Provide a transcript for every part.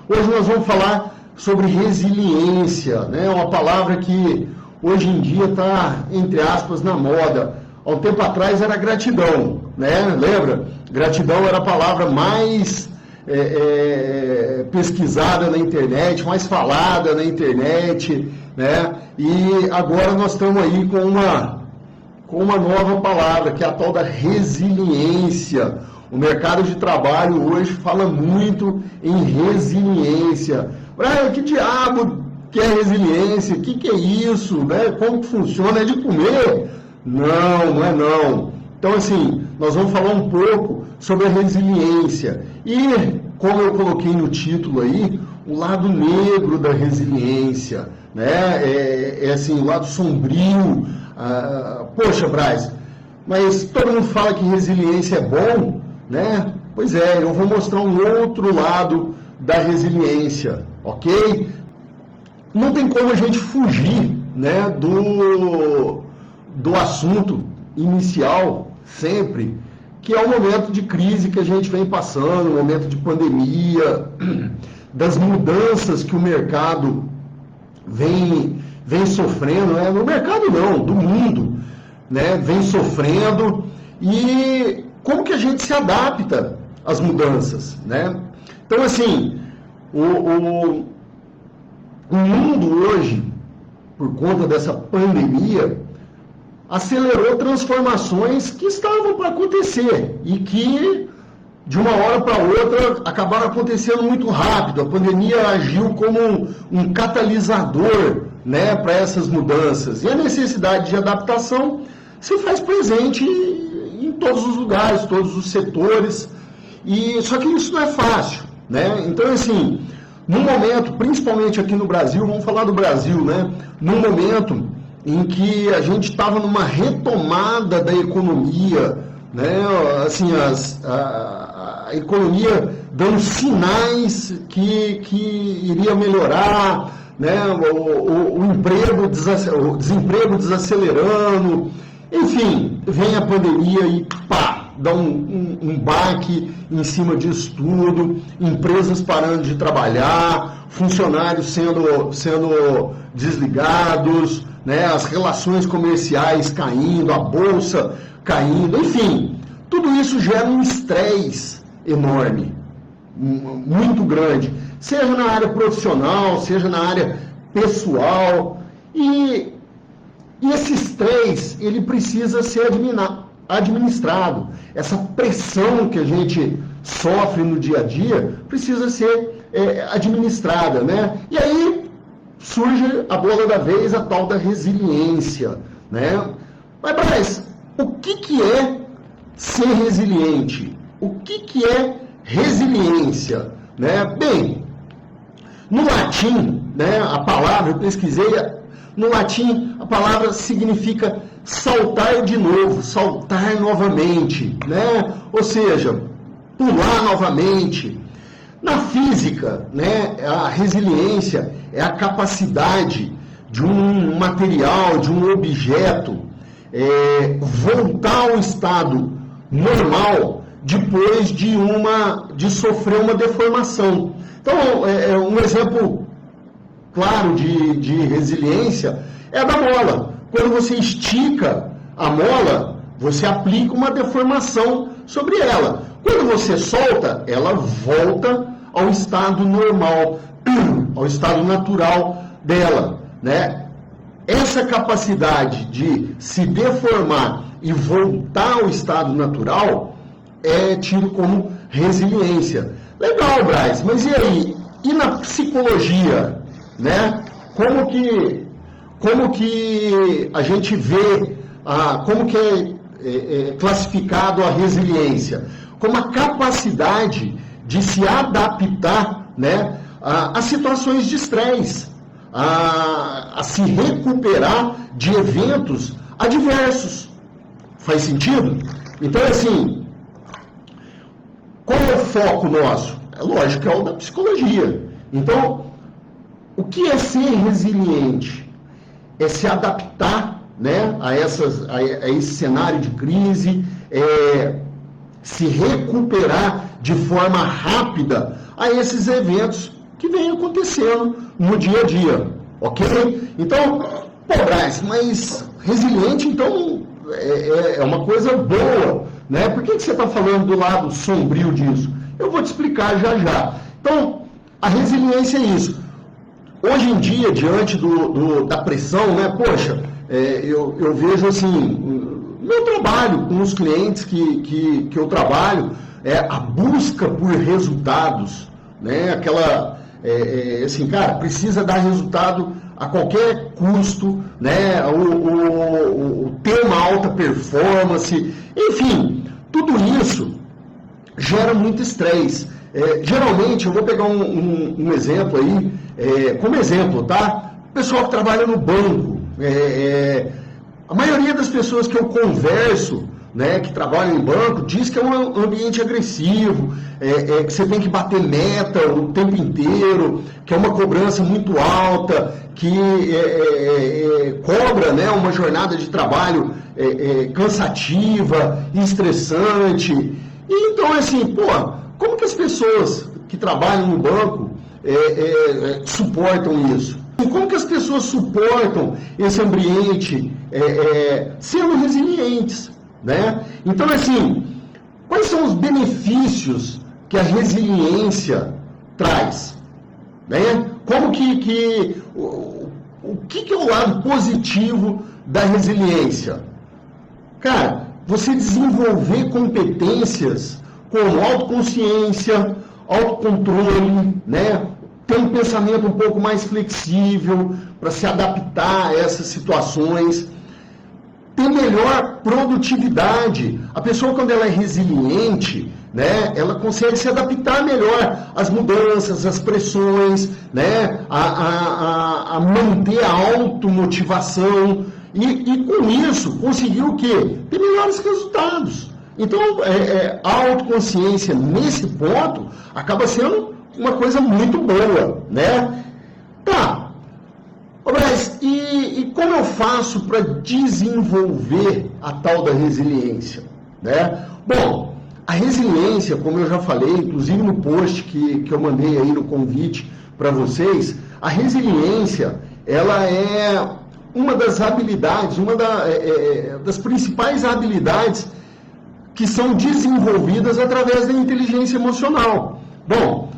Hoje nós vamos falar sobre resiliência, né? Uma palavra que hoje em dia está, entre aspas, na moda. Há um tempo atrás era gratidão, né? Lembra? Gratidão era a palavra mais pesquisada na internet, mais falada na internet, né? E agora nós estamos aí com uma nova palavra, que é a tal da resiliência. O mercado de trabalho hoje fala muito em resiliência. Que diabo que é resiliência? O que é isso? Né? Como que funciona? É de comer? Não é não. Então, assim, nós vamos falar um pouco sobre a resiliência. E, como eu coloquei no título aí, o lado negro da resiliência, né? Assim, o lado sombrio. Poxa, Braz, mas todo mundo fala que resiliência é bom, né? Pois é, eu vou mostrar um outro lado da resiliência, ok? Não tem como a gente fugir, né, do assunto inicial, sempre, que é o momento de crise que a gente vem passando, o momento de pandemia, das mudanças que o mercado vem sofrendo, né? No mercado não, do mundo, né? Vem sofrendo, e como que a gente se adapta às mudanças, né? Então, assim, o mundo hoje, por conta dessa pandemia, acelerou transformações que estavam para acontecer e que, de uma hora para outra, acabaram acontecendo muito rápido. A pandemia agiu como um catalisador, né, para essas mudanças. E a necessidade de adaptação se faz presente em todos os lugares, todos os setores. Só que isso não é fácil, né? Então, assim, num momento, principalmente aqui no Brasil, vamos falar do Brasil, né? Num momento em que a gente estava numa retomada da economia, né? Assim, a economia dando sinais que iria melhorar, né? O desemprego desacelerando, enfim, vem a pandemia e pá, dá um baque em cima disso tudo, empresas parando de trabalhar, funcionários sendo desligados, né? As relações comerciais caindo, a bolsa caindo, enfim, tudo isso gera um estresse enorme, muito grande, seja na área profissional, seja na área pessoal, e esse estresse, ele precisa ser administrado. Essa pressão que a gente sofre no dia a dia precisa ser administrada, né? E aí surge a bola da vez, a tal da resiliência, né? Mas, o que é ser resiliente? O que é resiliência? Né? Bem, no latim, né, a palavra, eu pesquisei, no latim a palavra significa saltar de novo, saltar novamente, né? Ou seja, pular novamente. Na física, né, a resiliência é a capacidade de um material, de um objeto, voltar ao estado normal depois de sofrer uma deformação. Então, um exemplo claro de resiliência é a da mola. Quando você estica a mola, você aplica uma deformação sobre ela. Quando você solta, ela volta ao estado normal, ao estado natural dela, né? Essa capacidade de se deformar e voltar ao estado natural é tido como resiliência. Legal, Braz, mas e aí? E na psicologia, né? Como que a gente vê, como que é classificado a resiliência? Como a capacidade de se adaptar, né, a situações de estresse, a se recuperar de eventos adversos. Faz sentido? Então, assim, qual é o foco nosso? É lógico, é o da psicologia. Então, o que é ser resiliente? É se adaptar, né, a esse cenário de crise, se recuperar de forma rápida a esses eventos que vem acontecendo no dia a dia, ok? Então, pô, Braz, mas resiliente, então, é uma coisa boa, né? Por que você está falando do lado sombrio disso? Eu vou te explicar já já. Então, a resiliência é isso. Hoje em dia, diante da pressão, né? Poxa, eu vejo assim, meu trabalho com os clientes que eu trabalho, a busca por resultados, né? Aquela, assim, cara, precisa dar resultado a qualquer custo, né? Ter uma alta performance, enfim, tudo isso gera muito estresse. Geralmente, eu vou pegar um exemplo aí, como exemplo, tá? O pessoal que trabalha no banco, a maioria das pessoas que eu converso, né, que trabalham em banco, diz que é um ambiente agressivo, que você tem que bater meta o tempo inteiro, que é uma cobrança muito alta, que cobra, né, uma jornada de trabalho cansativa, estressante. E então, assim, pô, como que as pessoas que trabalham no banco suportam isso? E como que as pessoas suportam esse ambiente sendo resilientes, né? Então, assim, quais são os benefícios que a resiliência traz, né? Como o que é o lado positivo da resiliência? Cara, você desenvolver competências como autoconsciência, autocontrole, né? Ter um pensamento um pouco mais flexível para se adaptar a essas situações, ter melhor produtividade. A pessoa, quando ela é resiliente, né, ela consegue se adaptar melhor às mudanças, às pressões, né, a manter a automotivação e com isso conseguir o quê? Ter melhores resultados. Então, a autoconsciência nesse ponto acaba sendo uma coisa muito boa, né? Tá. Mas e como eu faço para desenvolver a tal da resiliência, né? Bom, a resiliência, como eu já falei, inclusive no post que eu mandei aí no convite para vocês, a resiliência, ela é uma das habilidades, das principais habilidades que são desenvolvidas através da inteligência emocional. Bom,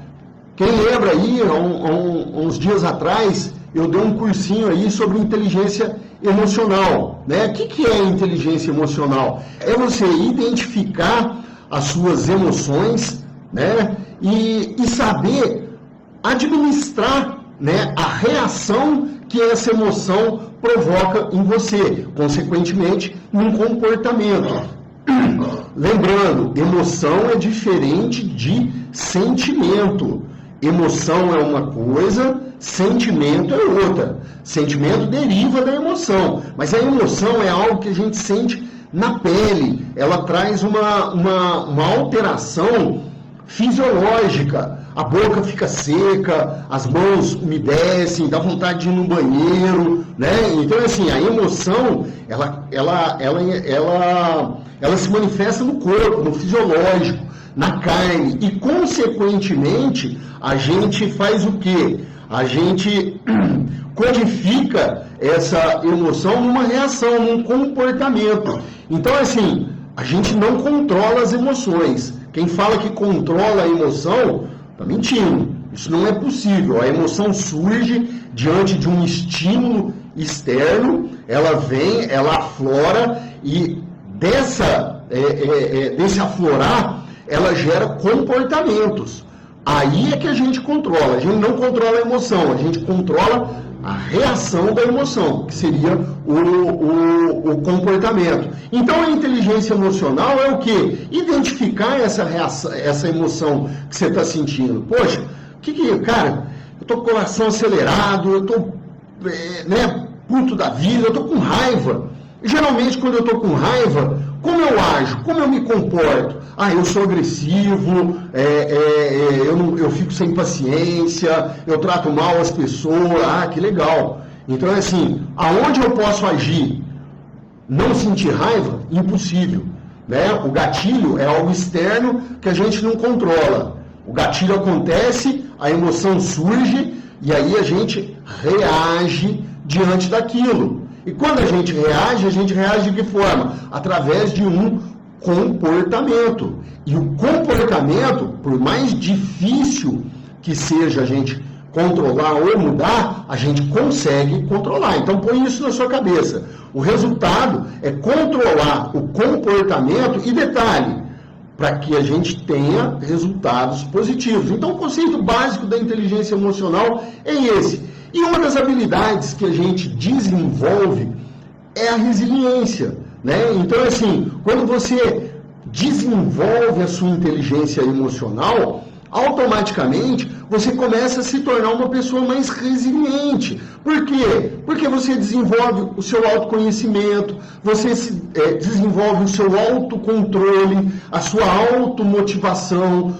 quem lembra aí, há uns dias atrás, eu dei um cursinho aí sobre inteligência emocional, né? O que é inteligência emocional? É você identificar as suas emoções, né? E saber administrar, né, a reação que essa emoção provoca em você, consequentemente, num comportamento. Lembrando, emoção é diferente de sentimento. Emoção é uma coisa, sentimento é outra. Sentimento deriva da emoção, mas a emoção é algo que a gente sente na pele. Ela traz uma alteração fisiológica. A boca fica seca, as mãos umedecem, dá vontade de ir no banheiro, né? Então, assim, a emoção, ela se manifesta no corpo, no fisiológico, na carne, e, consequentemente, a gente faz o quê? A gente codifica essa emoção numa reação, num comportamento. Então, assim, a gente não controla as emoções. Quem fala que controla a emoção, está mentindo. Isso não é possível. A emoção surge diante de um estímulo externo, ela vem, ela aflora, e desse aflorar, ela gera comportamentos. Aí é que a gente controla. A gente não controla a emoção, a gente controla a reação da emoção, que seria o comportamento. Então, a inteligência emocional é o quê? Identificar essa reação, essa emoção que você está sentindo. Poxa, cara, eu estou com o coração acelerado, eu estou puto da vida, eu estou com raiva. Geralmente, quando eu estou com raiva, como eu ajo? Como eu me comporto? Eu sou agressivo, eu fico sem paciência, eu trato mal as pessoas. Que legal. Então, assim, aonde eu posso agir? Não sentir raiva? Impossível. Né? O gatilho é algo externo que a gente não controla. O gatilho acontece, a emoção surge e aí a gente reage diante daquilo. E quando a gente reage de que forma? Através de um comportamento. E o comportamento, por mais difícil que seja a gente controlar ou mudar, a gente consegue controlar. Então põe isso na sua cabeça. O resultado é controlar o comportamento e detalhe, para que a gente tenha resultados positivos. Então o conceito básico da inteligência emocional é esse. E uma das habilidades que a gente desenvolve é a resiliência, né? Então assim, quando você desenvolve a sua inteligência emocional, automaticamente você começa a se tornar uma pessoa mais resiliente. Por quê? Porque você desenvolve o seu autoconhecimento, você desenvolve o seu autocontrole, a sua automotivação,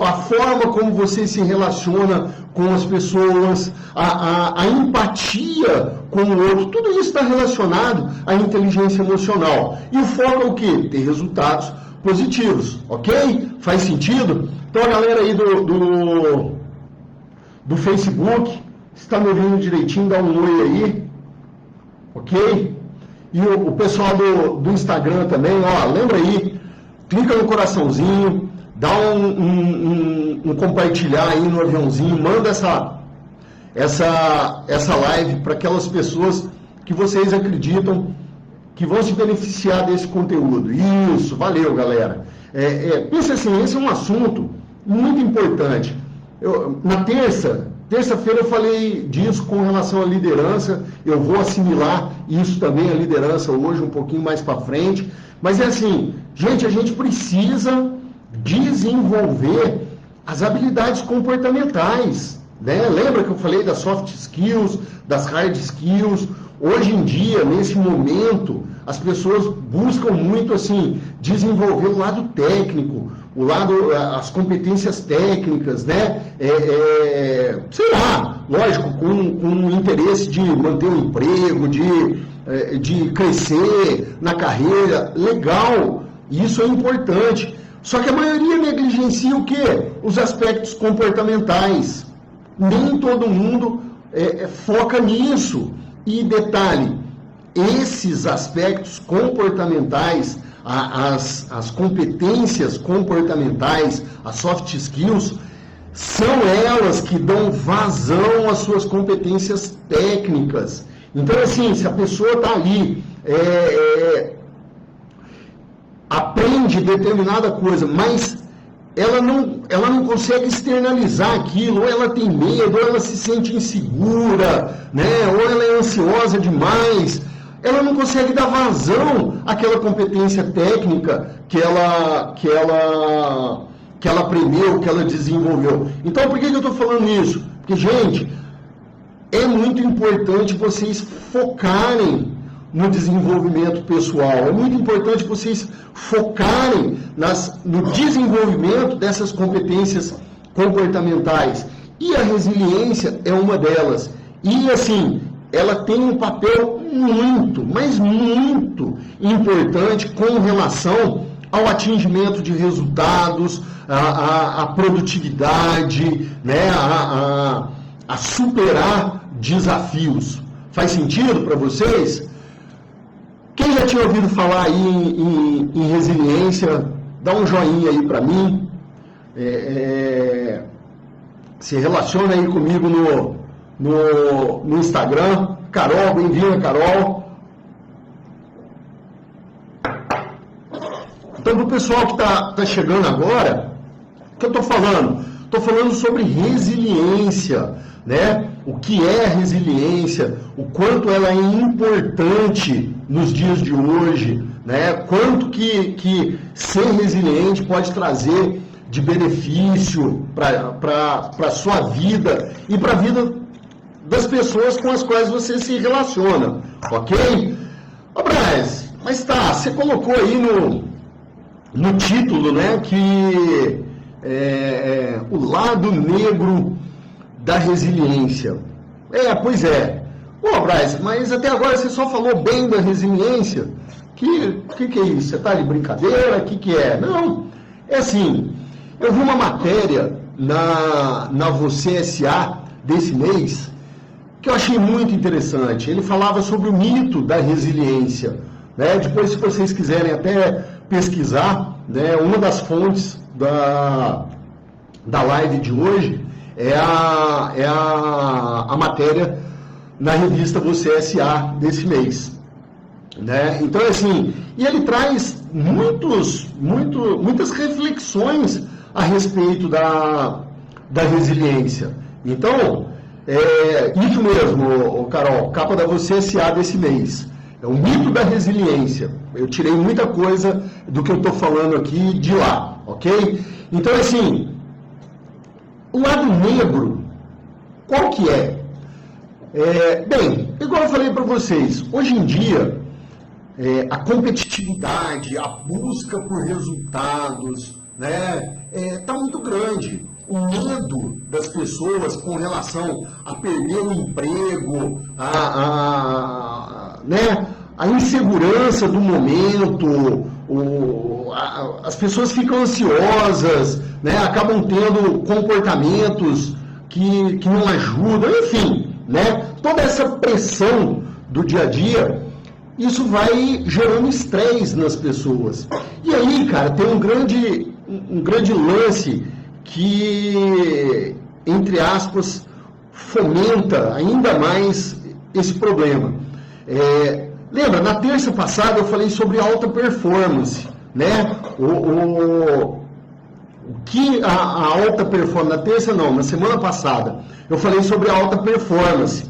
a forma como você se relaciona com as pessoas, a empatia com o outro. Tudo isso está relacionado à inteligência emocional. E o foco é o quê? Ter resultados positivos, ok? Faz sentido? Então a galera aí do Facebook, se está me ouvindo direitinho, dá um oi aí, ok? E o pessoal do Instagram também, ó, lembra aí, clica no coraçãozinho, dá um compartilhar aí no aviãozinho, manda essa live para aquelas pessoas que vocês acreditam que vão se beneficiar desse conteúdo. Isso, valeu, galera. Pensa assim, esse é um assunto muito importante. Na terça-feira eu falei disso com relação à liderança, eu vou assimilar isso também, a liderança hoje, um pouquinho mais para frente, mas é assim, gente, a gente precisa desenvolver as habilidades comportamentais, né? Lembra que eu falei das soft skills, das hard skills? Hoje em dia, nesse momento, as pessoas buscam muito assim desenvolver o lado técnico, as competências técnicas, né? Sei lá, lógico, com o interesse de manter um emprego, de crescer na carreira, legal, isso é importante. Só que a maioria negligencia o quê? Os aspectos comportamentais. Nem todo mundo foca nisso. E detalhe, esses aspectos comportamentais, as competências comportamentais, as soft skills, são elas que dão vazão às suas competências técnicas. Então, assim, se a pessoa está ali, aprende determinada coisa, mas ela não consegue externalizar aquilo, ou ela tem medo, ou ela se sente insegura, né? Ou ela é ansiosa demais, ela não consegue dar vazão àquela competência técnica que ela aprendeu, que ela desenvolveu. Então, por que eu estou falando isso? Porque, gente, é muito importante vocês focarem no desenvolvimento pessoal. É muito importante vocês focarem no desenvolvimento dessas competências comportamentais. E a resiliência é uma delas. E assim, ela tem um papel muito, mas muito importante com relação ao atingimento de resultados, a produtividade, né, a superar desafios. Faz sentido para vocês? Quem já tinha ouvido falar aí em resiliência, dá um joinha aí para mim. Se relaciona aí comigo no Instagram. Carol, bem-vinda, Carol. Então, para o pessoal que está chegando agora, o que eu estou falando? Estou falando sobre resiliência, né? O que é resiliência, o quanto ela é importante nos dias de hoje, né? Quanto que ser resiliente pode trazer de benefício para a sua vida e para a vida das pessoas com as quais você se relaciona, ok? Ô Braz, mas tá, você colocou aí no título, né, que o lado negro da resiliência. Pois é. Ô, Braz, mas até agora você só falou bem da resiliência. Que é isso? Você tá de brincadeira? Que é? Não, é assim, eu vi uma matéria na Você S.A. desse mês, que eu achei muito interessante. Ele falava sobre o mito da resiliência, né? Depois, se vocês quiserem até pesquisar, né, uma das fontes da live de hoje é a matéria na revista Você S.A. desse mês, né? Então, assim, e ele traz muitas reflexões a respeito da resiliência. Então, isso mesmo, Carol, capa da Você S.A. desse mês. É o mito da resiliência. Eu tirei muita coisa do que eu estou falando aqui de lá, ok? Então, assim, o lado negro, qual que é? Bem, igual eu falei para vocês, hoje em dia, a competitividade, a busca por resultados, né, tá muito grande. O medo das pessoas com relação a perder o emprego, né, a insegurança do momento, as pessoas ficam ansiosas, né, acabam tendo comportamentos que não ajudam, enfim, né, toda essa pressão do dia a dia, isso vai gerando estresse nas pessoas. E aí, cara, tem um grande lance que, entre aspas, fomenta ainda mais esse problema. Lembra, na terça passada eu falei sobre alta performance, né? O que a alta performance, na terça não, na semana passada, eu falei sobre a alta performance.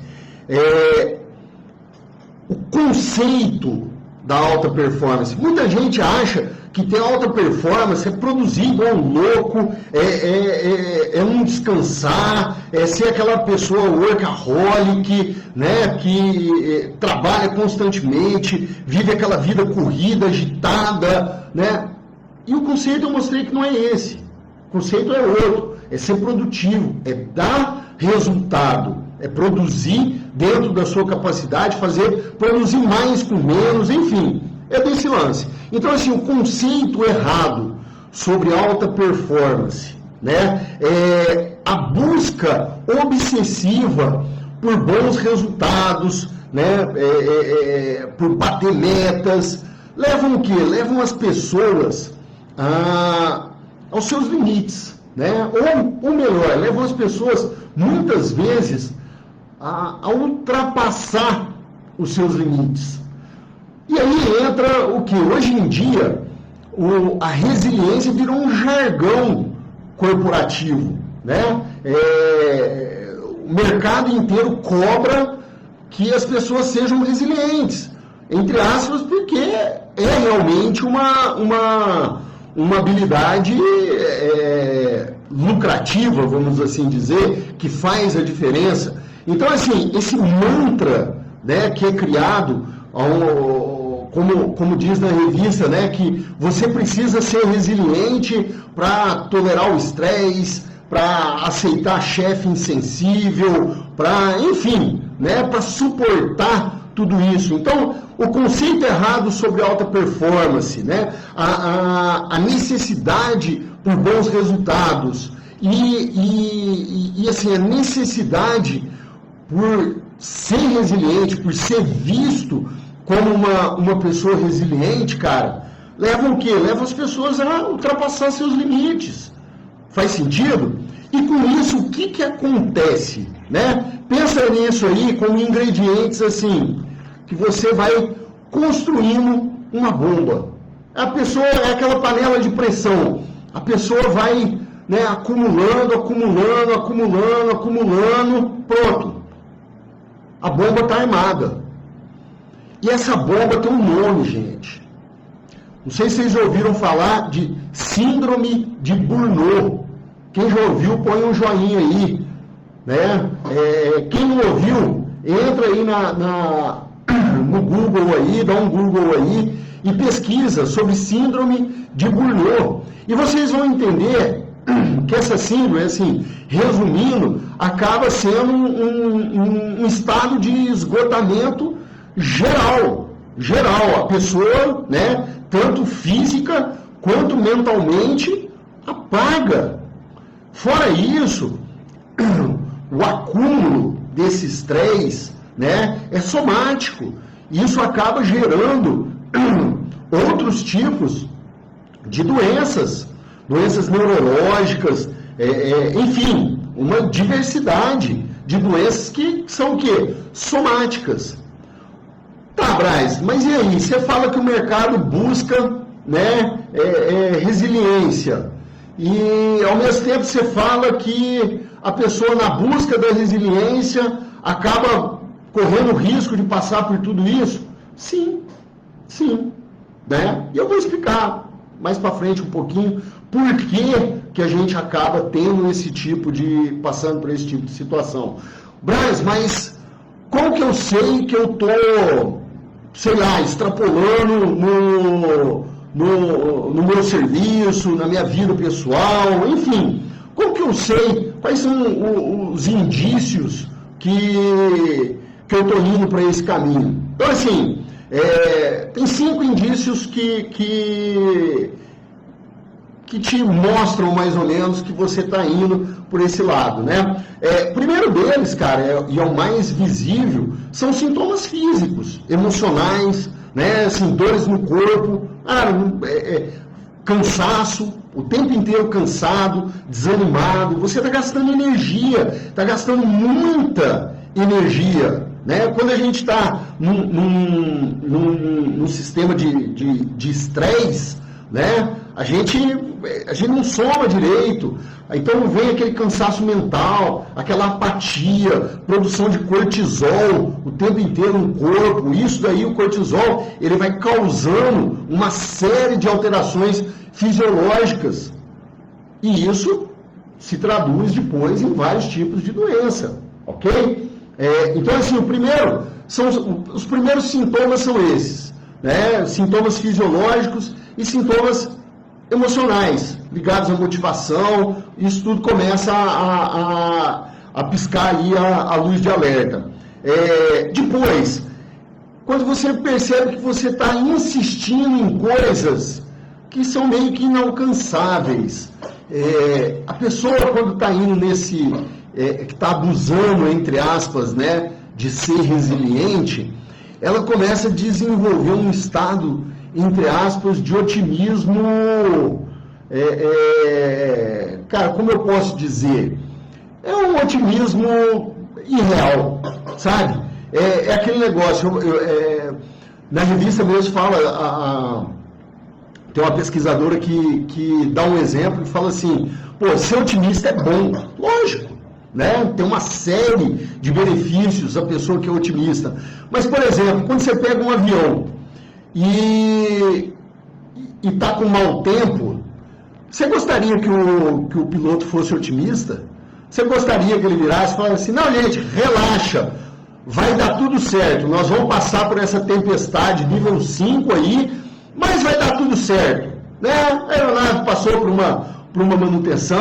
O conceito da alta performance. Muita gente acha que ter alta performance é produzir igual um louco, não descansar, ser aquela pessoa workaholic, né, que trabalha constantemente, vive aquela vida corrida, agitada, né? E o conceito eu mostrei que não é esse. O conceito é outro, é ser produtivo, é dar resultado, é produzir dentro da sua capacidade, produzir mais com menos, enfim, é desse lance. Então, assim, o conceito errado sobre alta performance, né, a busca obsessiva por bons resultados, né, por bater metas, levam o quê? Levam as pessoas aos seus limites, né? Ou melhor, levam as pessoas, muitas vezes, a ultrapassar os seus limites. E aí entra o que? Hoje em dia, a resiliência virou um jargão corporativo, né? O mercado inteiro cobra que as pessoas sejam resilientes, entre aspas, porque é realmente uma habilidade lucrativa, vamos assim dizer, que faz a diferença. Então, assim, esse mantra, né, que é criado, como diz na revista, né, que você precisa ser resiliente para tolerar o estresse, para aceitar chefe insensível, enfim, né, para suportar tudo isso. Então, o conceito errado sobre alta performance, né, a necessidade por bons resultados e assim, a necessidade por ser resiliente, por ser visto como uma pessoa resiliente, cara, leva o quê? Leva as pessoas a ultrapassar seus limites. Faz sentido? E com isso, o que acontece, né? Pensa nisso aí como ingredientes assim, que você vai construindo uma bomba. A pessoa é aquela panela de pressão. A pessoa vai, né, acumulando, pronto. A bomba está armada. E essa bomba tem um nome, gente. Não sei se vocês ouviram falar de síndrome de Burnout. Quem já ouviu, põe um joinha aí, né? Quem não ouviu, entra aí no Google aí, dá um Google aí e pesquisa sobre síndrome de Burnout. E vocês vão entender que essa síndrome, assim, resumindo, acaba sendo um estado de esgotamento geral. A pessoa, né, tanto física quanto mentalmente, apaga. Fora isso, o acúmulo desse estresse, né, é somático. Isso acaba gerando outros tipos de doenças neurológicas, enfim, uma diversidade de doenças que são o quê? Somáticas. Tá, Braz, mas e aí? Você fala que o mercado busca, né, resiliência, e ao mesmo tempo você fala que a pessoa na busca da resiliência acaba correndo o risco de passar por tudo isso? Sim, né? E eu vou explicar mais para frente um pouquinho por que a gente acaba tendo passando por esse tipo de situação. Braz, mas como que eu sei que eu tô, sei lá, extrapolando no meu serviço, na minha vida pessoal, enfim, como que eu sei quais são os indícios que eu estou indo para esse caminho? Então, assim, tem 5 indícios que te mostram mais ou menos que você está indo por esse lado, né? Primeiro deles, cara, e é o mais visível, são sintomas físicos, emocionais, né? Assim, dores no corpo, cansaço, o tempo inteiro cansado, desanimado, você está gastando energia, está gastando muita energia, né? Quando a gente está num sistema de estresse, né? A gente não soma direito, então vem aquele cansaço mental, aquela apatia, produção de cortisol o tempo inteiro no corpo. Isso daí, o cortisol, ele vai causando uma série de alterações fisiológicas, e isso se traduz depois em vários tipos de doença, ok? Então, assim, os primeiros sintomas são esses, né? Sintomas fisiológicos e sintomas emocionais, ligados à motivação. Isso tudo começa a piscar ali a luz de alerta. Depois, quando você percebe que você está insistindo em coisas que são meio que inalcançáveis, a pessoa, quando está indo que está abusando, entre aspas, né, de ser resiliente, ela começa a desenvolver um estado, entre aspas, de otimismo, cara, como eu posso dizer? É um otimismo irreal, sabe? É aquele negócio, na revista mesmo fala, tem uma pesquisadora que dá um exemplo e fala assim, pô, ser otimista é bom, lógico, né? Tem uma série de benefícios a pessoa que é otimista, mas, por exemplo, quando você pega um avião e está com mau tempo, você gostaria que o piloto fosse otimista? Você gostaria que ele virasse e falasse assim, não, gente, relaxa, vai dar tudo certo, nós vamos passar por essa tempestade nível 5 aí, mas vai dar tudo certo, né? A aeronave passou por uma manutenção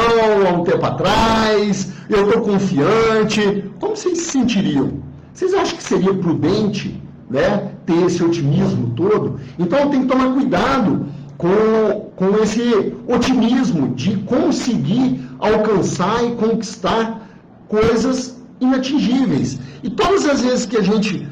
há um tempo atrás, eu estou confiante. Como vocês se sentiriam? Vocês acham que seria prudente, né, ter esse otimismo todo? Então tem que tomar cuidado com esse otimismo de conseguir alcançar e conquistar coisas inatingíveis. E todas as vezes que a gente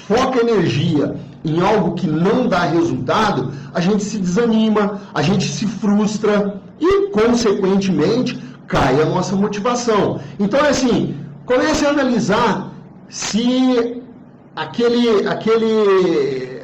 foca energia em algo que não dá resultado, a gente se desanima, a gente se frustra e, consequentemente, cai a nossa motivação. Então, assim, comece a analisar se aquele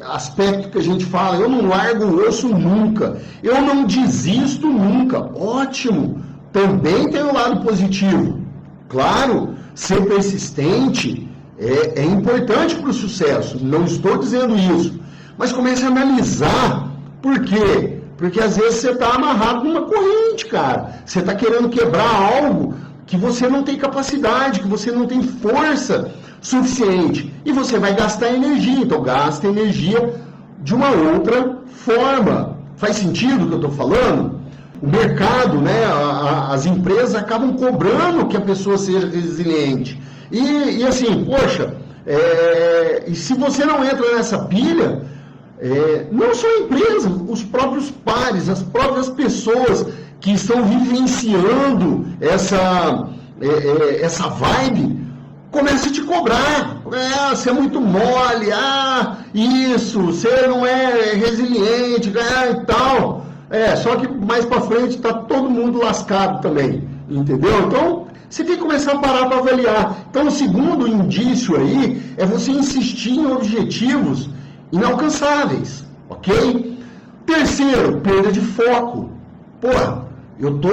aspecto que a gente fala, eu não largo o osso nunca, eu não desisto nunca. Ótimo! Também tem um lado positivo. Claro, ser persistente é importante para o sucesso, não estou dizendo isso, mas comece a analisar. Por quê? Porque às vezes você está amarrado numa corrente, cara. Você está querendo quebrar algo que você não tem capacidade, que você não tem força suficiente. E você vai gastar energia. Então, gasta energia de uma outra forma. Faz sentido o que eu estou falando? O mercado, né, as empresas acabam cobrando que a pessoa seja resiliente. E assim, poxa, e se você não entra nessa pilha, não só a empresa, os próprios pares, as próprias pessoas que estão vivenciando essa vibe, começa a te cobrar. Você é muito mole, isso, você não é resiliente, e tal. Só que mais para frente está todo mundo lascado também, entendeu? Então, você tem que começar a parar para avaliar. Então, o segundo indício aí é você insistir em objetivos inalcançáveis, ok? Terceiro, perda de foco. Eu tô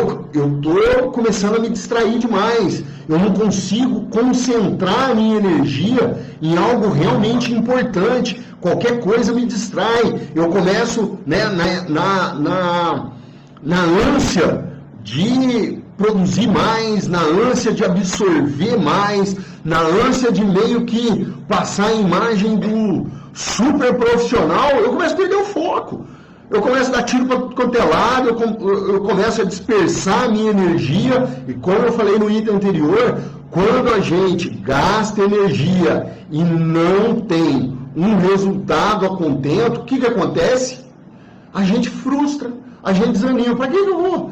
começando a me distrair demais. Eu não consigo concentrar a minha energia em algo realmente importante. Qualquer coisa me distrai. Eu começo, né, na ânsia de produzir mais, na ânsia de absorver mais, na ânsia de meio que passar a imagem do super profissional, eu começo a perder o foco. Eu começo a dar tiro para quanto é lado, eu começo a dispersar a minha energia, e como eu falei no item anterior, quando a gente gasta energia e não tem um resultado a contento, o que acontece? A gente frustra, a gente desanima. Para que eu vou?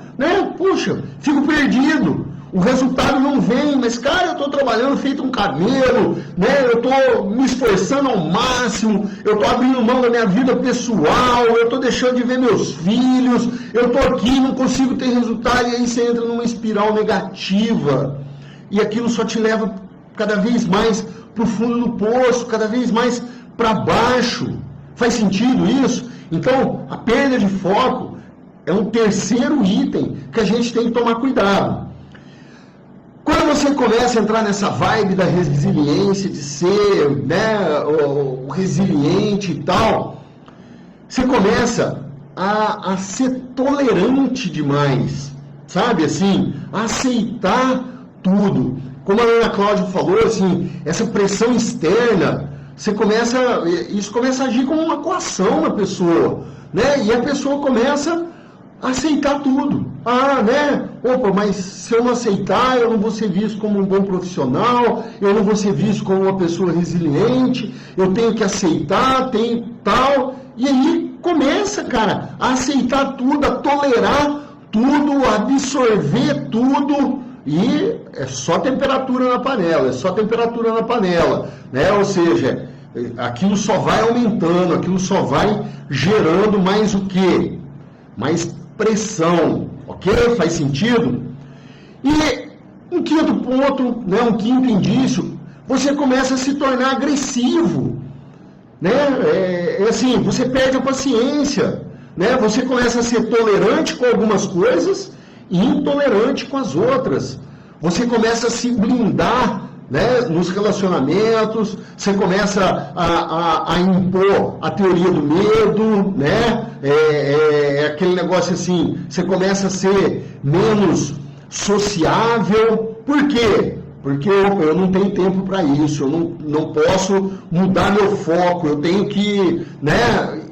Puxa, fico perdido. O resultado não vem, mas, cara, eu estou trabalhando feito um camelo, eu estou me esforçando ao máximo, eu estou abrindo mão da minha vida pessoal, eu estou deixando de ver meus filhos, eu estou aqui, não consigo ter resultado, e aí você entra numa espiral negativa, e aquilo só te leva cada vez mais para o fundo do poço, cada vez mais para baixo. Faz sentido isso? Então, a perda de foco é um terceiro item que a gente tem que tomar cuidado. Quando você começa a entrar nessa vibe da resiliência, de ser o resiliente e tal, você começa a ser tolerante demais, sabe, assim, a aceitar tudo. Como a Ana Cláudia falou, assim, essa pressão externa, isso começa a agir como uma coação na pessoa, e a pessoa começa a aceitar tudo. Mas se eu não aceitar, eu não vou ser visto como um bom profissional, eu não vou ser visto como uma pessoa resiliente, eu tenho que aceitar, tal. E aí começa, cara, a aceitar tudo, a tolerar tudo, a absorver tudo, e é só temperatura na panela, Ou seja, aquilo só vai aumentando, aquilo só vai gerando mais o quê? Mais pressão, ok? Faz sentido? E um quinto ponto, um quinto indício, você começa a se tornar agressivo, assim, você perde a paciência, Você começa a ser tolerante com algumas coisas e intolerante com as outras. Você começa a se blindar, nos relacionamentos, você começa a impor a teoria do medo, aquele negócio assim, você começa a ser menos sociável. Por quê? Porque eu não tenho tempo para isso, eu não posso mudar meu foco, eu tenho que,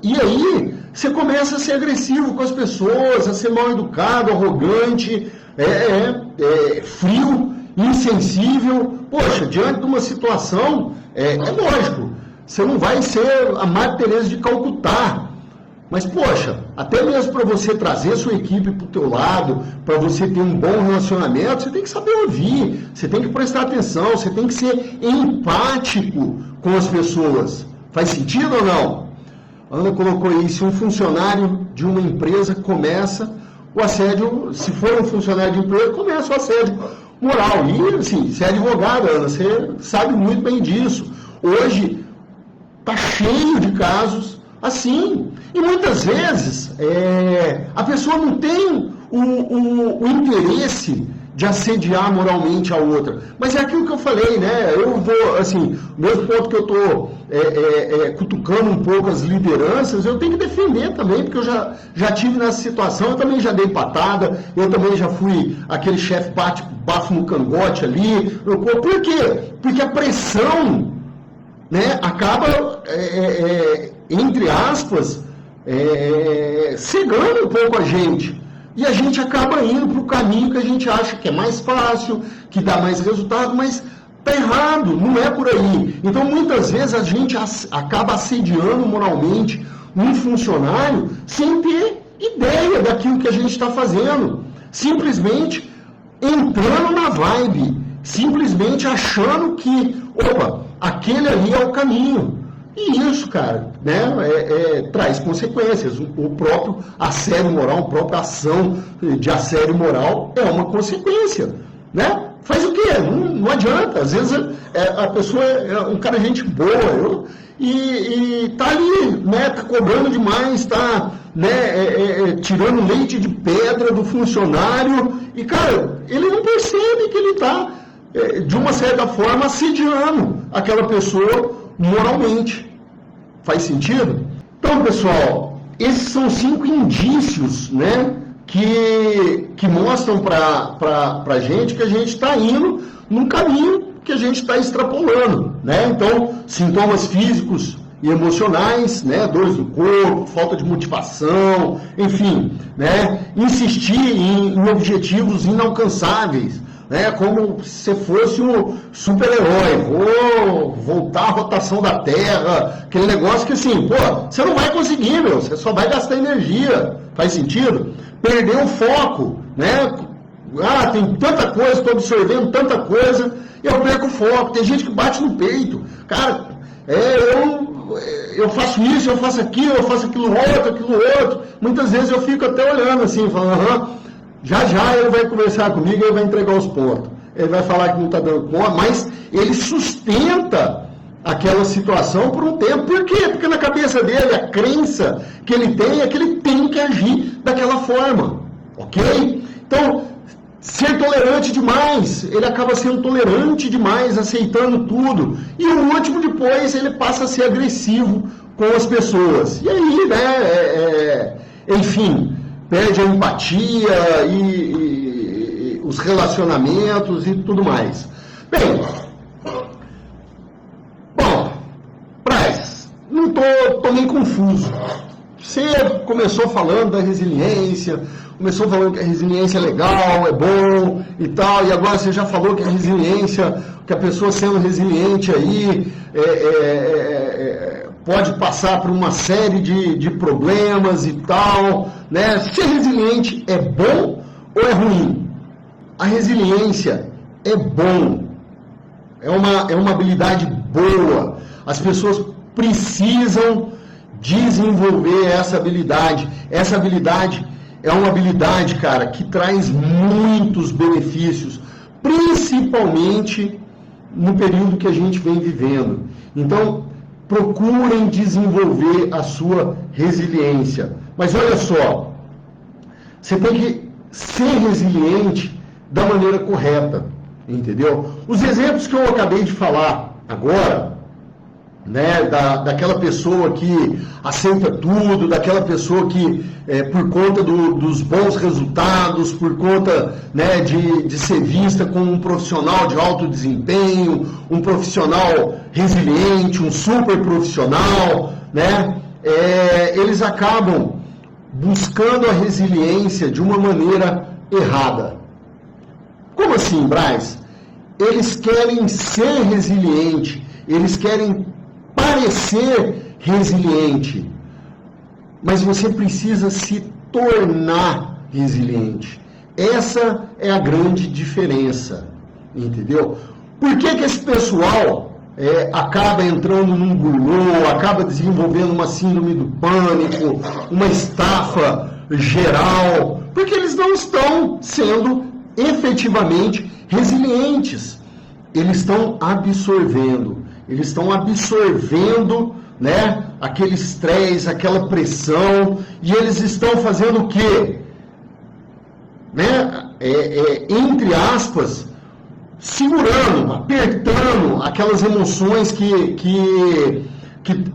E aí, você começa a ser agressivo com as pessoas, a ser mal educado, arrogante, frio, insensível. Poxa, diante de uma situação, é lógico, você não vai ser a Madre Teresa de Calcutá, mas, poxa, até mesmo para você trazer sua equipe para o teu lado, para você ter um bom relacionamento, você tem que saber ouvir, você tem que prestar atenção, você tem que ser empático com as pessoas. Faz sentido ou não? A Ana colocou aí, se um funcionário de uma empresa começa o assédio, se for um funcionário de empresa, começa o assédio moral. E, assim, você é advogado, Ana, você sabe muito bem disso. Hoje, está cheio de casos assim. E muitas vezes, a pessoa não tem o interesse de assediar moralmente a outra. Mas é aquilo que eu falei, Eu vou, assim, mesmo ponto que eu estou cutucando um pouco as lideranças, eu tenho que defender também, porque eu já tive nessa situação, eu também já dei patada, eu também já fui aquele chefe bafo no cangote ali. Por quê? Porque a pressão, acaba, entre aspas, cegando um pouco a gente. E a gente acaba indo para o caminho que a gente acha que é mais fácil, que dá mais resultado, mas está errado, não é por aí. Então, muitas vezes, a gente acaba assediando moralmente um funcionário sem ter ideia daquilo que a gente está fazendo. simplesmente entrando na vibe, simplesmente achando que, opa, aquele ali é o caminho. E isso, cara, né, traz consequências. O próprio assédio moral, a própria ação de assédio moral é uma consequência, né? Faz o quê? Não adianta. Às vezes a pessoa é um cara de gente boa e tá ali, né, tá cobrando demais, tá, né, tirando leite de pedra do funcionário e, cara, ele não percebe que ele tá, de uma certa forma, assediando aquela pessoa moralmente. Faz sentido? Então, pessoal, esses são 5 indícios, né, que mostram para a gente que a gente está indo num caminho que a gente está extrapolando, né? Então, sintomas físicos e emocionais, né, dores do corpo, falta de motivação, enfim, né, insistir em objetivos inalcançáveis, né, como se fosse um super-herói, vou voltar à rotação da Terra, aquele negócio que assim, pô, você não vai conseguir, meu, você só vai gastar energia, faz sentido? Perder o foco, né, tem tanta coisa, estou absorvendo tanta coisa, e eu perco o foco, tem gente que bate no peito, cara, eu faço isso, eu faço aquilo outro, muitas vezes eu fico até olhando assim, falando, já ele vai conversar comigo, ele vai entregar os pontos. Ele vai falar que não está dando conta, mas ele sustenta aquela situação por um tempo. Por quê? Porque na cabeça dele, a crença que ele tem é que ele tem que agir daquela forma. Ok? Então, ser tolerante demais, ele acaba sendo tolerante demais, aceitando tudo. E o último, depois, ele passa a ser agressivo com as pessoas. E aí, né, enfim, perde a empatia e os relacionamentos e tudo mais. Bem, Braz, não tô meio confuso. Você começou falando da resiliência, começou falando que a resiliência é legal, é bom e tal, e agora você já falou que a resiliência, que a pessoa sendo resiliente aí pode passar por uma série de problemas e tal, né? Ser resiliente é bom ou é ruim? A resiliência é bom, é uma habilidade boa. As pessoas precisam desenvolver essa habilidade. Essa habilidade é uma habilidade, cara, que traz muitos benefícios, principalmente no período que a gente vem vivendo. Então, procurem desenvolver a sua resiliência. Mas olha só, você tem que ser resiliente da maneira correta, entendeu? Os exemplos que eu acabei de falar agora, né, daquela pessoa que aceita tudo, daquela pessoa que, por conta dos bons resultados, por conta, né, de ser vista como um profissional de alto desempenho, um profissional resiliente, um super profissional, né, eles acabam buscando a resiliência de uma maneira errada. Como assim, Braz? Eles querem ser resiliente, eles querem parecer resiliente, mas você precisa se tornar resiliente. Essa é a grande diferença, entendeu? Por que esse pessoal acaba entrando num gulô, acaba desenvolvendo uma síndrome do pânico, uma estafa geral? Porque eles não estão sendo efetivamente resilientes. Eles estão absorvendo, né, aquele estresse, aquela pressão, e eles estão fazendo o quê? Né, entre aspas, segurando, apertando aquelas emoções que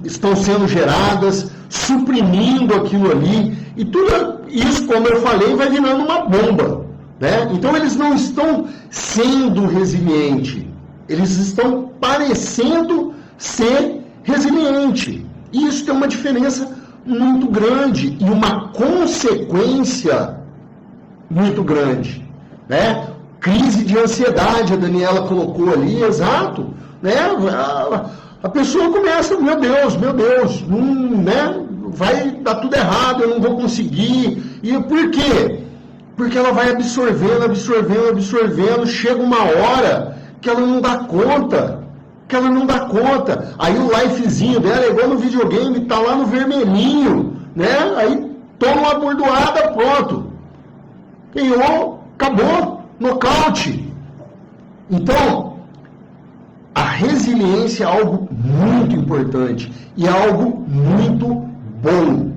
estão sendo geradas, suprimindo aquilo ali, e tudo isso, como eu falei, vai virando uma bomba, né? Então eles não estão sendo resilientes, eles estão parecendo ser resiliente. E isso tem uma diferença muito grande e uma consequência muito grande, né? Crise de ansiedade, a Daniela colocou ali, exato, né? A pessoa começa, meu Deus, né? Vai dar tudo errado, eu não vou conseguir. E por quê? Porque ela vai absorvendo, absorvendo, absorvendo, chega uma hora que ela não dá conta, Aí o lifezinho dela é igual no videogame, tá lá no vermelhinho, né? Aí toma uma bordoada, pronto. Ganhou, acabou, nocaute. Então, a resiliência é algo muito importante e é algo muito bom.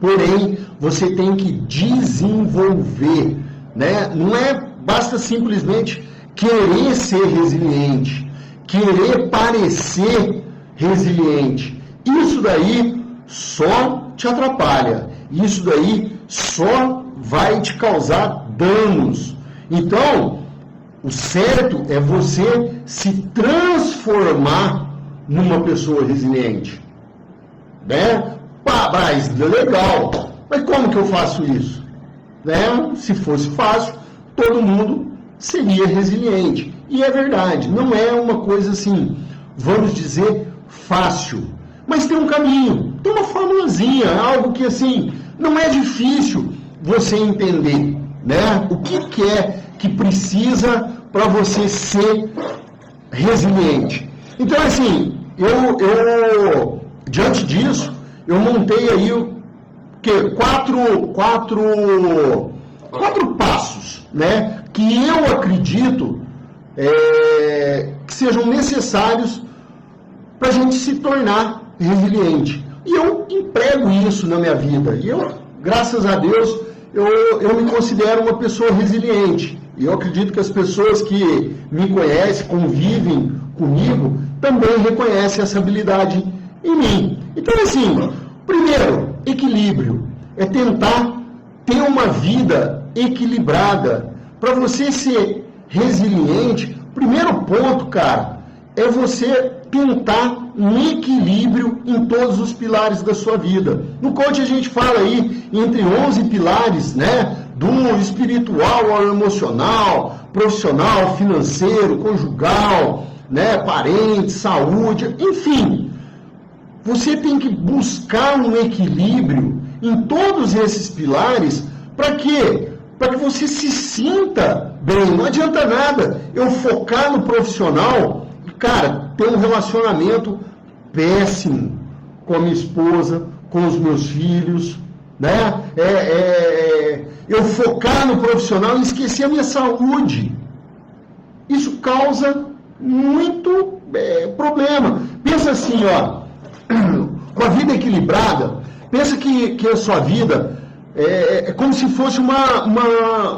Porém, você tem que desenvolver, né? Não basta simplesmente querer ser resiliente, querer parecer resiliente. Isso daí só te atrapalha. Isso daí só vai te causar danos. Então, o certo é você se transformar numa pessoa resiliente, né? Pá, Braz, legal, mas como que eu faço isso? Né? Se fosse fácil, todo mundo seria resiliente. E é verdade, não é uma coisa assim, vamos dizer, fácil. Mas tem um caminho, tem uma formulazinha, algo que assim, não é difícil você entender, né? O que é que precisa para você ser resiliente. Então, assim, eu diante disso, eu montei aí quatro passos, né? Que eu acredito que sejam necessários para a gente se tornar resiliente. E eu emprego isso na minha vida. E eu, graças a Deus, eu me considero uma pessoa resiliente. E eu acredito que as pessoas que me conhecem, convivem comigo, também reconhecem essa habilidade em mim. Então, assim, primeiro, equilíbrio. É tentar ter uma vida equilibrada. Para você ser resiliente, primeiro ponto, cara, é você tentar um equilíbrio em todos os pilares da sua vida. No coach a gente fala aí entre 11 pilares, né? Do espiritual ao emocional, profissional, financeiro, conjugal, né? Parente, saúde, enfim. Você tem que buscar um equilíbrio em todos esses pilares. Para quê? Para que você se sinta bem. Não adianta nada eu focar no profissional e, cara, ter um relacionamento péssimo com a minha esposa, com os meus filhos, né? Eu focar no profissional e esquecer a minha saúde. Isso causa muito problema. Pensa assim, ó, com a vida equilibrada, pensa que a sua vida é como se fosse uma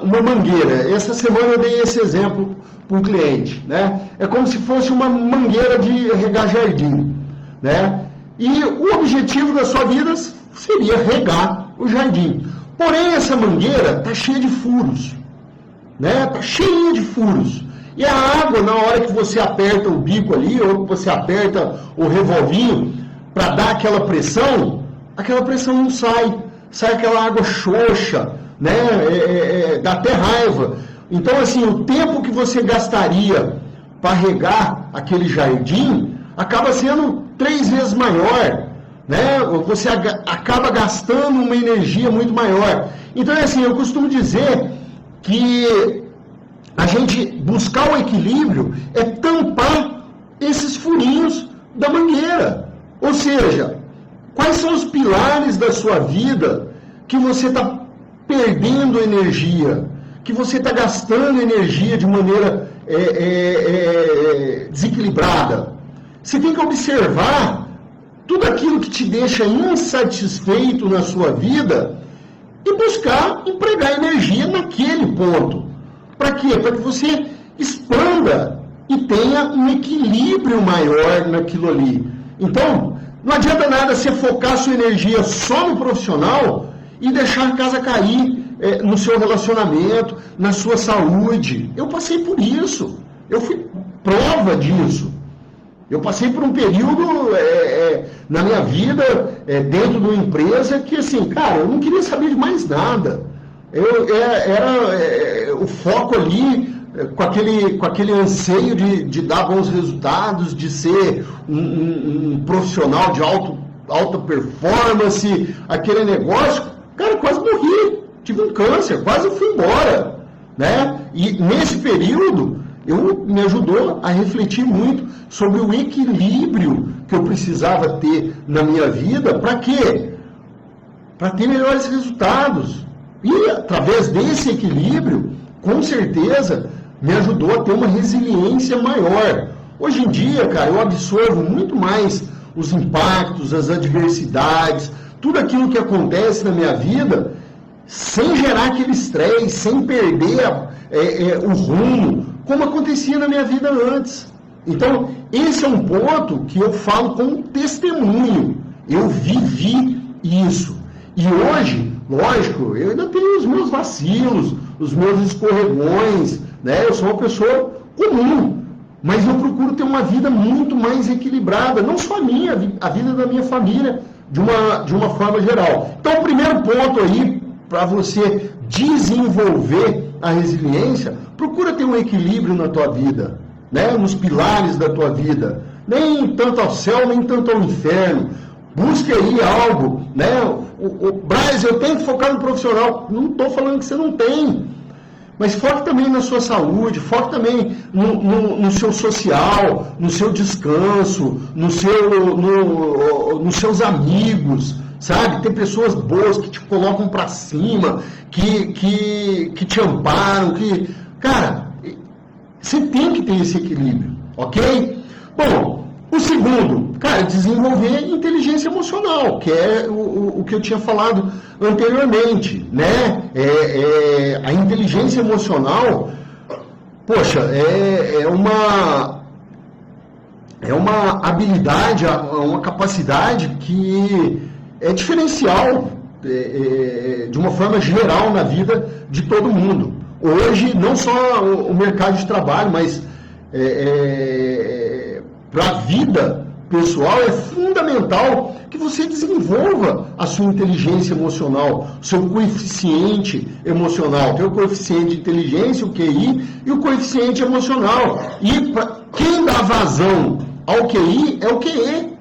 mangueira. Essa semana eu dei esse exemplo para um cliente, né? É como se fosse uma mangueira de regar jardim, né? E o objetivo da sua vida seria regar o jardim. Porém, essa mangueira está cheia de furos, né? Está cheia de furos. E a água, na hora que você aperta o bico ali, ou que você aperta o revolvinho para dar aquela pressão não sai. Sai aquela água xoxa, né? Dá até raiva. Então, assim, o tempo que você gastaria para regar aquele jardim acaba sendo 3 vezes maior, né? Você acaba gastando uma energia muito maior. Então, assim, eu costumo dizer que a gente buscar o equilíbrio é tampar esses furinhos da mangueira. Ou seja, quais são os pilares da sua vida que você está perdendo energia, que você está gastando energia de maneira desequilibrada? Você tem que observar tudo aquilo que te deixa insatisfeito na sua vida e buscar empregar energia naquele ponto. Para quê? Para que você expanda e tenha um equilíbrio maior naquilo ali. Então, não adianta nada você focar sua energia só no profissional e deixar a casa cair no seu relacionamento, na sua saúde. Eu passei por isso. Eu fui prova disso. Eu passei por um período na minha vida, dentro de uma empresa, que assim, cara, eu não queria saber de mais nada. Era o foco ali, com aquele anseio de dar bons resultados, de ser um profissional de alta performance, aquele negócio, cara, quase morri. tive um câncer, quase fui embora, né? E nesse período, me ajudou a refletir muito sobre o equilíbrio que eu precisava ter na minha vida. Para quê? Para ter melhores resultados. E através desse equilíbrio, com certeza, me ajudou a ter uma resiliência maior. Hoje em dia, cara, eu absorvo muito mais os impactos, as adversidades, tudo aquilo que acontece na minha vida, sem gerar aquele estresse, sem perder o rumo, como acontecia na minha vida antes. Então, esse é um ponto que eu falo como testemunho. Eu vivi isso. E hoje, lógico, eu ainda tenho os meus vacilos, os meus escorregões, né? Eu sou uma pessoa comum, mas eu procuro ter uma vida muito mais equilibrada, não só a minha, a vida da minha família, de uma forma geral. Então, o primeiro ponto aí, para você desenvolver a resiliência, procura ter um equilíbrio na tua vida, né? Nos pilares da tua vida. Nem tanto ao céu, nem tanto ao inferno. Busque aí algo, né? Braz, eu tenho que focar no profissional. Não estou falando que você não tem. Mas foque também na sua saúde, foque também no seu social, no seu descanso, nos seus amigos, sabe? Tem pessoas boas que te colocam para cima, que te amparam, Cara, você tem que ter esse equilíbrio, ok? Bom, o segundo, cara, desenvolver inteligência emocional, que é o que eu tinha falado anteriormente, né? A inteligência emocional, poxa, é uma habilidade, uma capacidade que é diferencial, de uma forma geral na vida de todo mundo. Hoje, não só o mercado de trabalho, mas para a vida pessoal é fundamental que você desenvolva a sua inteligência emocional, seu coeficiente emocional. Tem o coeficiente de inteligência, o QI, e o coeficiente emocional. E quem dá vazão ao QI é o QE.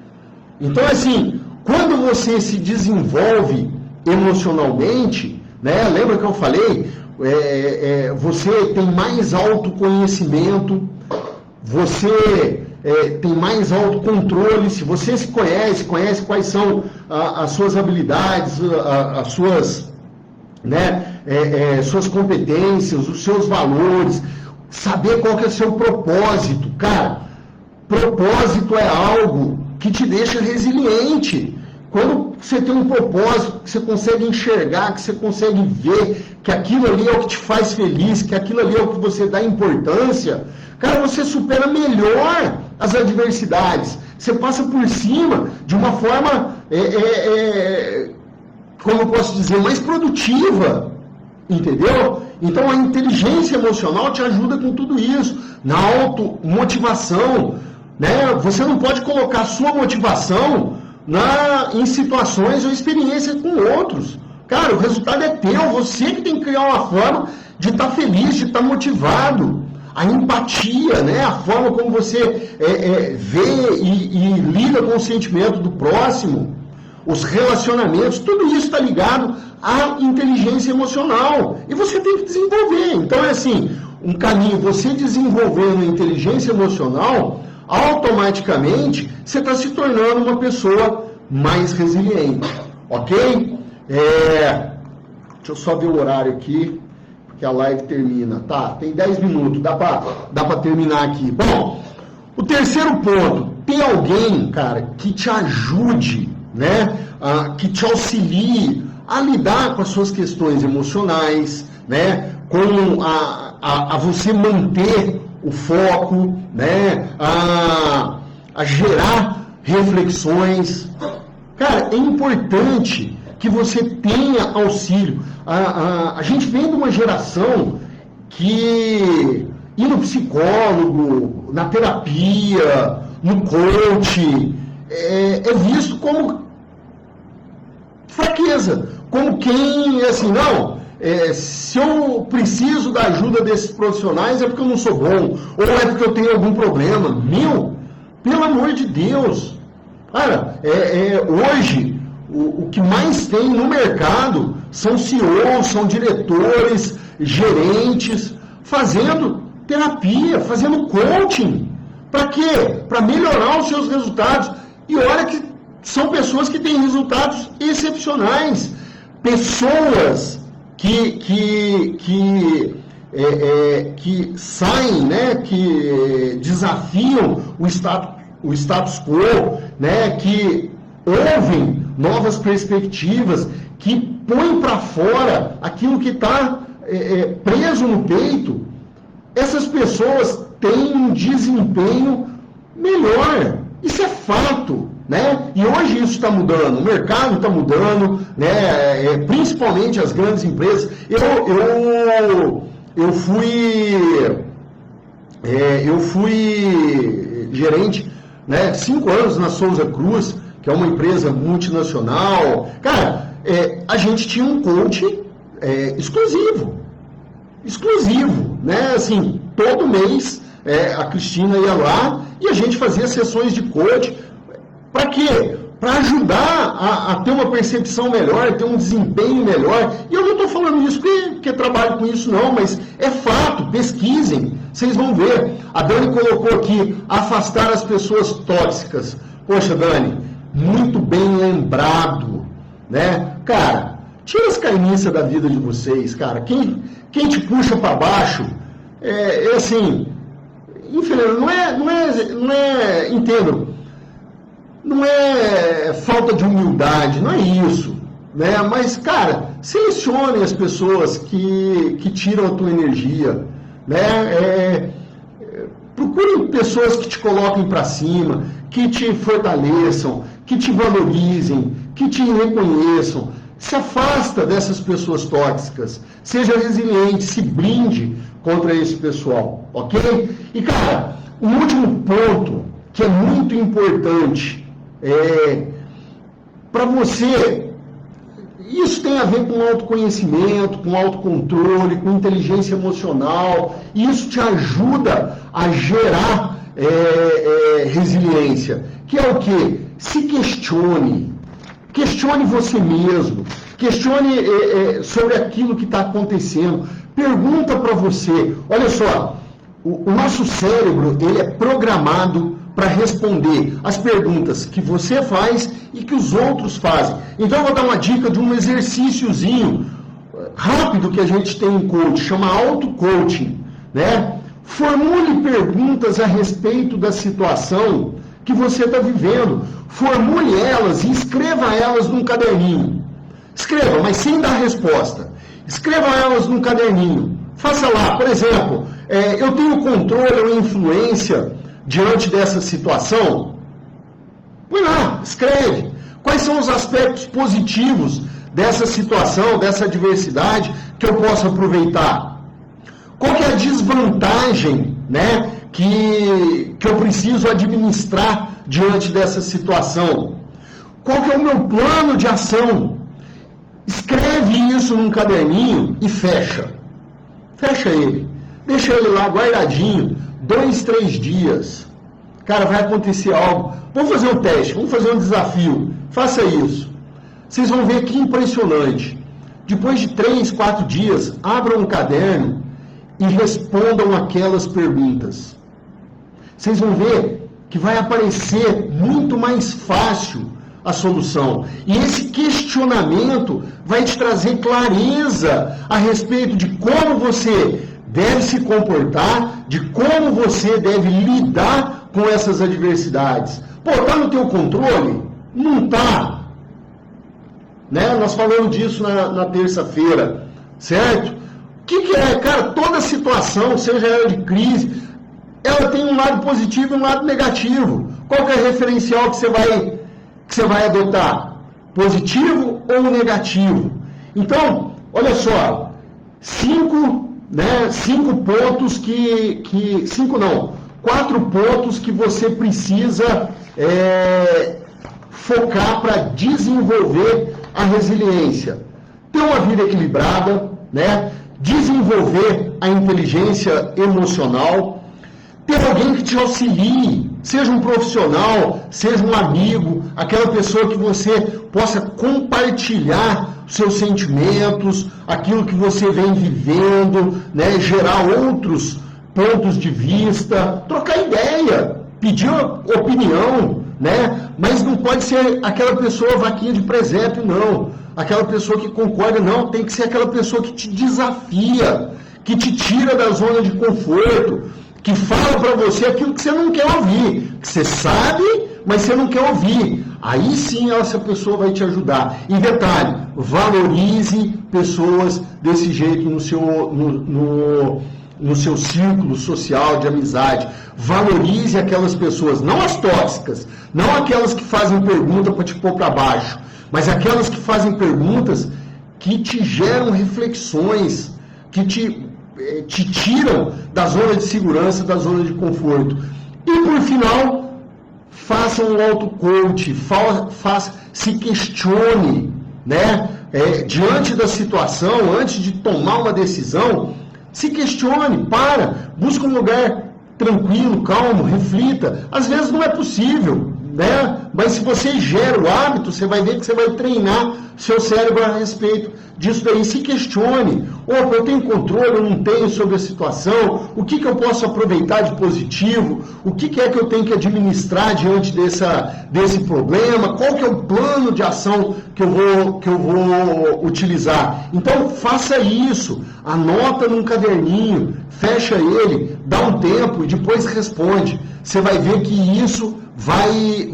Então, assim, quando você se desenvolve emocionalmente, né, lembra que eu falei? Você tem mais autoconhecimento, você tem mais autocontrole. Se você se conhece quais são as suas habilidades, as suas, né, suas competências, os seus valores, saber qual que é o seu propósito. Cara, propósito é algo que te deixa resiliente. Quando você tem um propósito, que você consegue enxergar, que você consegue ver que aquilo ali é o que te faz feliz, que aquilo ali é o que você dá importância, cara, você supera melhor as adversidades. Você passa por cima de uma forma, como eu posso dizer, mais produtiva, entendeu? Então a inteligência emocional te ajuda com tudo isso, na automotivação, né? Você não pode colocar a sua motivação em situações ou experiências com outros. Cara, o resultado é teu, você que tem que criar uma forma de estar feliz, de estar motivado. A empatia, né? A forma como você vê e lida com o sentimento do próximo, os relacionamentos, tudo isso está ligado à inteligência emocional. E você tem que desenvolver. Então é assim, um caminho, você desenvolvendo a inteligência emocional, automaticamente você está se tornando uma pessoa mais resiliente, ok? Deixa eu só ver o horário aqui, porque a live termina. Tá, tem 10 minutos, dá para terminar aqui. Bom, o terceiro ponto, ter alguém, cara, que te ajude, né? Que te auxilie a lidar com as suas questões emocionais, né? Com a você manter o foco, né? A gerar reflexões. Cara, é importante que você tenha auxílio. A gente vem de uma geração que ir no psicólogo, na terapia, no coach, é visto como fraqueza, como quem, assim, não, se eu preciso da ajuda desses profissionais é porque eu não sou bom, ou é porque eu tenho algum problema. Pelo amor de Deus, cara, hoje o que mais tem no mercado são CEOs, são diretores, gerentes, fazendo terapia, fazendo coaching. Para quê? Para melhorar os seus resultados. E olha que são pessoas que têm resultados excepcionais. Pessoas que saem, né, que desafiam o status quo, né, que ouvem novas perspectivas, que põem para fora aquilo que está preso no peito. Essas pessoas têm um desempenho melhor. Isso é fato, né? E hoje isso está mudando, o mercado está mudando, né? Principalmente as grandes empresas. Eu fui gerente, né, 5 anos na Souza Cruz, que é uma empresa multinacional. Cara, a gente tinha um coach exclusivo, né? Assim, todo mês a Cristina ia lá e a gente fazia sessões de coach. Para quê? Para ajudar a ter uma percepção melhor, ter um desempenho melhor. E eu não estou falando isso porque trabalho com isso, não, mas é fato, pesquisem, vocês vão ver. A Dani colocou aqui, afastar as pessoas tóxicas. Poxa, Dani, muito bem lembrado, né? Cara, tira as carniças da vida de vocês, cara. Quem te puxa para baixo, assim, infelizmente, não é, entendo, não é falta de humildade, não é isso, né? Mas, cara, selecione as pessoas que tiram a tua energia, né? Procure pessoas que te coloquem para cima, que te fortaleçam, que te valorizem, que te reconheçam. Se afasta dessas pessoas tóxicas, seja resiliente, se blinde contra esse pessoal, ok? E, cara, um último ponto que é muito importante para você, isso tem a ver com autoconhecimento, com autocontrole, com inteligência emocional, e isso te ajuda a gerar resiliência, que é o quê? Se questione você mesmo, questione sobre aquilo que está acontecendo, pergunta para você. Olha só, o nosso cérebro, ele é programado para responder as perguntas que você faz e que os outros fazem. Então eu vou dar uma dica de um exercíciozinho rápido que a gente tem em coach, chama auto-coaching, né? Formule perguntas a respeito da situação que você está vivendo. Formule elas e escreva elas num caderninho. Escreva, mas sem dar resposta. Escreva elas num caderninho. Faça lá, por exemplo, eu tenho controle ou influência diante dessa situação? Põe lá, escreve. Quais são os aspectos positivos dessa situação, dessa adversidade que eu posso aproveitar? Qual que é a desvantagem, né, que eu preciso administrar diante dessa situação? Qual que é o meu plano de ação? Escreve isso num caderninho e fecha. Fecha ele. Deixa ele lá guardadinho. 2, 3 dias. Cara, vai acontecer algo. Vamos fazer um teste, vamos fazer um desafio. Faça isso. Vocês vão ver que impressionante. Depois de 3, 4 dias, abram um caderno e respondam aquelas perguntas. Vocês vão ver que vai aparecer muito mais fácil a solução. E esse questionamento vai te trazer clareza a respeito de como você deve se comportar, de como você deve lidar com essas adversidades. Pô, tá no teu controle? Não tá. Né? Nós falamos disso na terça-feira, certo? O que é? Cara, toda situação, seja ela de crise, ela tem um lado positivo e um lado negativo. Qual que é o referencial que você vai adotar? Positivo ou negativo? Então, olha só, 4 pontos que você precisa focar para desenvolver a resiliência. Ter uma vida equilibrada, né? Desenvolver a inteligência emocional, ter alguém que te auxilie, seja um profissional, seja um amigo, aquela pessoa que você possa compartilhar seus sentimentos, aquilo que você vem vivendo, né, gerar outros pontos de vista, trocar ideia, pedir opinião, né? Mas não pode ser aquela pessoa vaquinha de presépio, não. Aquela pessoa que concorda, não. Tem que ser aquela pessoa que te desafia, que te tira da zona de conforto, que fala para você aquilo que você não quer ouvir, que você sabe, mas você não quer ouvir. Aí sim essa pessoa vai te ajudar. E detalhe, valorize pessoas desse jeito no seu círculo social de amizade. Valorize aquelas pessoas, não as tóxicas, não aquelas que fazem pergunta para te pôr para baixo, mas aquelas que fazem perguntas que te geram reflexões, que te tiram da zona de segurança, da zona de conforto. E por final, faça um auto-coach, se questione, né? Diante da situação, antes de tomar uma decisão, se questione, busca um lugar tranquilo, calmo, reflita. Às vezes não é possível, né? Mas se você gera o hábito, você vai ver que você vai treinar seu cérebro a respeito disso daí. Se questione. Opa, eu tenho controle, eu não tenho sobre a situação? O que eu posso aproveitar de positivo? O que é que eu tenho que administrar diante desse problema? Qual que é o plano de ação que eu vou utilizar? Então, faça isso. Anota num caderninho, fecha ele, dá um tempo e depois responde. Você vai ver que isso vai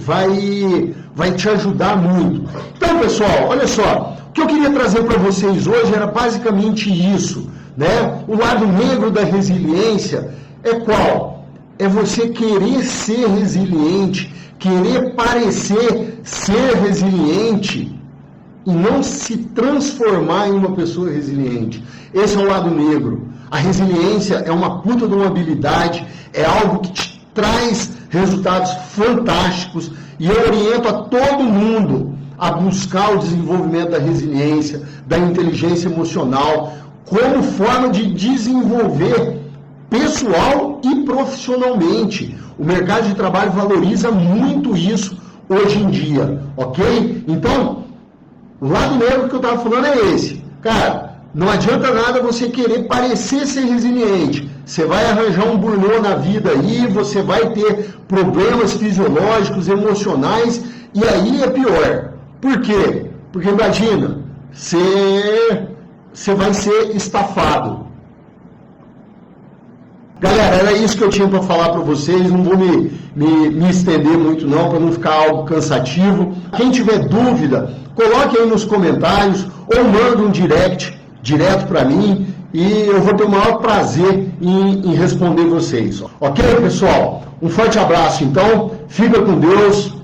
te ajudar muito. Então, pessoal, olha só, o que eu queria trazer para vocês hoje era basicamente isso, né? O lado negro da resiliência é qual? É você querer ser resiliente, querer parecer ser resiliente e não se transformar em uma pessoa resiliente. Esse é o lado negro. A resiliência é uma puta de uma habilidade, é algo que te traz resultados fantásticos, e eu oriento a todo mundo a buscar o desenvolvimento da resiliência, da inteligência emocional, como forma de desenvolver pessoal e profissionalmente. O mercado de trabalho valoriza muito isso hoje em dia, ok? Então, o lado negro que eu estava falando é esse. Cara, não adianta nada você querer parecer ser resiliente. Você vai arranjar um burnout na vida aí, você vai ter problemas fisiológicos, emocionais, e aí é pior. Por quê? Porque imagina, você vai ser estafado. Galera, era isso que eu tinha para falar para vocês, não vou me estender muito não, para não ficar algo cansativo. Quem tiver dúvida, coloque aí nos comentários, ou manda um direto para mim, e eu vou ter o maior prazer em responder vocês. Ok, pessoal? Um forte abraço, então. Fica com Deus.